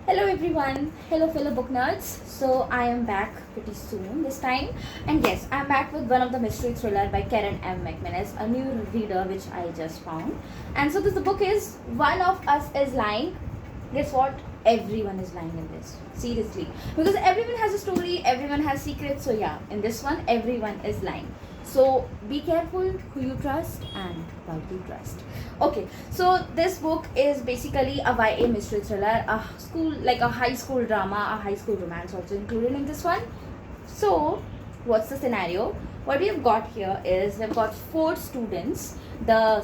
Hello everyone, hello fellow book nerds. So I am back pretty soon this time, and yes, I'm back with one of the mystery thriller by Karen M. McManus, a new reader which I just found. And so the book is One of Us is Lying. Guess what? Everyone is lying in this. Seriously, because everyone has a story, everyone has secrets. So yeah, in this one, everyone is lying. So be careful who you trust and what you trust. Okay, so this book is basically a YA mystery thriller, a high school drama, a high school romance also included in this one. So what's the scenario? What we have got here is we've got four students: the the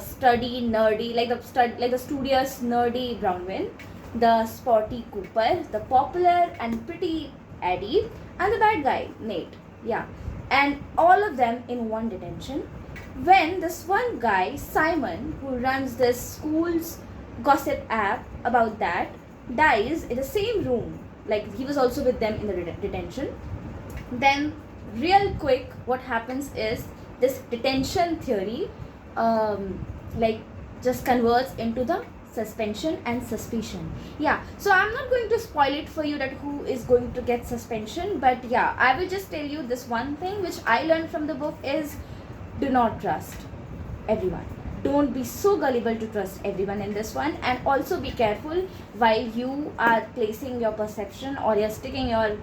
studious nerdy Brownwin, the sporty Cooper, the popular and pretty Eddie, and the bad guy Nate. Yeah, and all of them in one detention. When this one guy, Simon, who runs this school's gossip app about that, dies in the same room, like he was also with them in the detention, then real quick what happens is this detention theory like just converts into the suspension and suspicion. Yeah, so I'm not going to spoil it for you that who is going to get suspension, but yeah, I will just tell you this one thing which I learned from the book is do not trust everyone. Don't be so gullible to trust everyone in this one, and also be careful while you are placing your perception or you're sticking your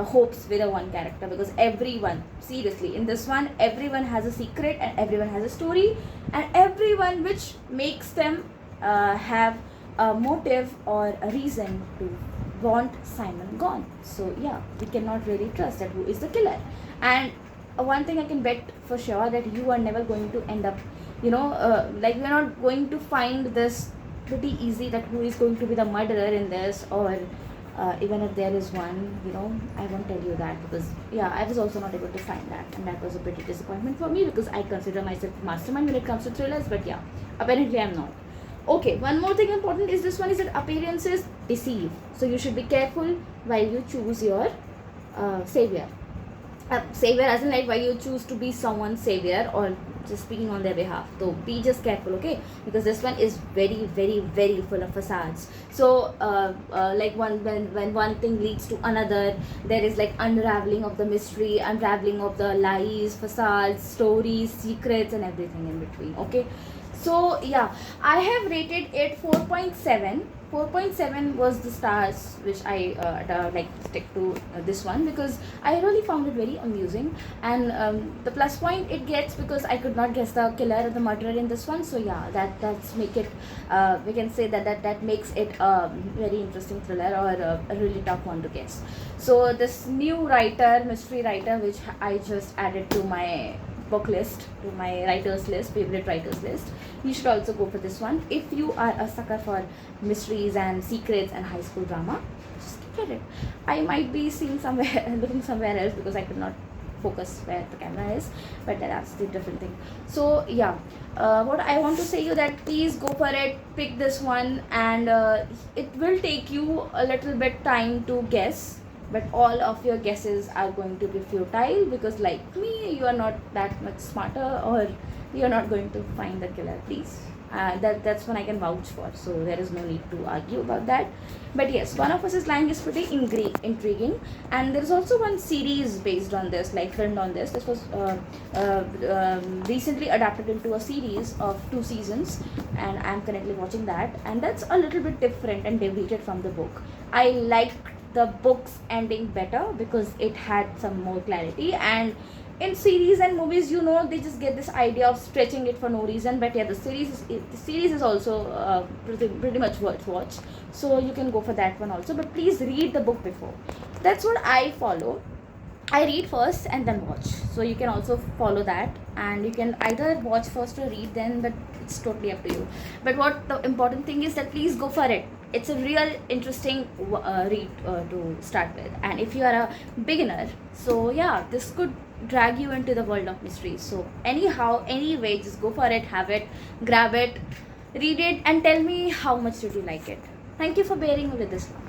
hopes with a one character, because everyone, seriously, in this one, everyone has a secret and everyone has a story, and everyone which makes them have a motive or a reason to want Simon gone. So yeah, we cannot really trust that who is the killer. And one thing I can bet for sure that you are never going to end up, like we're not going to find this pretty easy that who is going to be the murderer in this, or even if there is one, I won't tell you that, because yeah, I was also not able to find that, and that was a pretty disappointment for me because I consider myself mastermind when it comes to thrillers, but yeah, apparently I'm not. Okay, one more thing important is this one is that appearances deceive, so you should be careful while you choose your savior. Savior as in like why you choose to be someone's savior or just speaking on their behalf. So be just careful, okay, because this one is very very very full of facades. So like when one thing leads to another, there is like unraveling of the mystery, unraveling of the lies, facades, stories, secrets, and everything in between. Okay, so yeah, I have rated it 4.7. 4.7 was the stars which I like stick to this one, because I really found it very amusing, and the plus point it gets because I could not guess the killer or the murderer in this one. So yeah, that's make it we can say that makes it a very interesting thriller, or a really tough one to guess. So this new writer, mystery writer, which I just added to my book list, to my writers list, favorite writers list, you should also go for this one if you are a sucker for mysteries and secrets and high school drama. Just get it. I might be seeing somewhere looking somewhere else because I could not focus where the camera is, but that's the different thing. So yeah, what I want to say you that please go for it, pick this one, and it will take you a little bit time to guess, but all of your guesses are going to be futile because like me, you are not that much smarter, or you're not going to find the killer. Please, that's one I can vouch for, so there is no need to argue about that. But yes, One of Us is Lying is pretty intriguing, and there's also one series based on this, like filmed on this. This was recently adapted into a series of 2 seasons, and I'm currently watching that, and that's a little bit different and deviated from the book. I like the book's ending better because it had some more clarity, and in series and movies, they just get this idea of stretching it for no reason. But yeah, the series is also pretty much worth watch, so you can go for that one also, but please read the book before. That's what I follow. I read first and then watch, so you can also follow that, and you can either watch first or read then, but it's totally up to you. But what the important thing is that please go for it. It's a real interesting read to start with, and if you are a beginner, so yeah, this could drag you into the world of mysteries. So anyhow, anyway, just go for it, have it, grab it, read it, and tell me how much did you like it. Thank you for bearing with this one.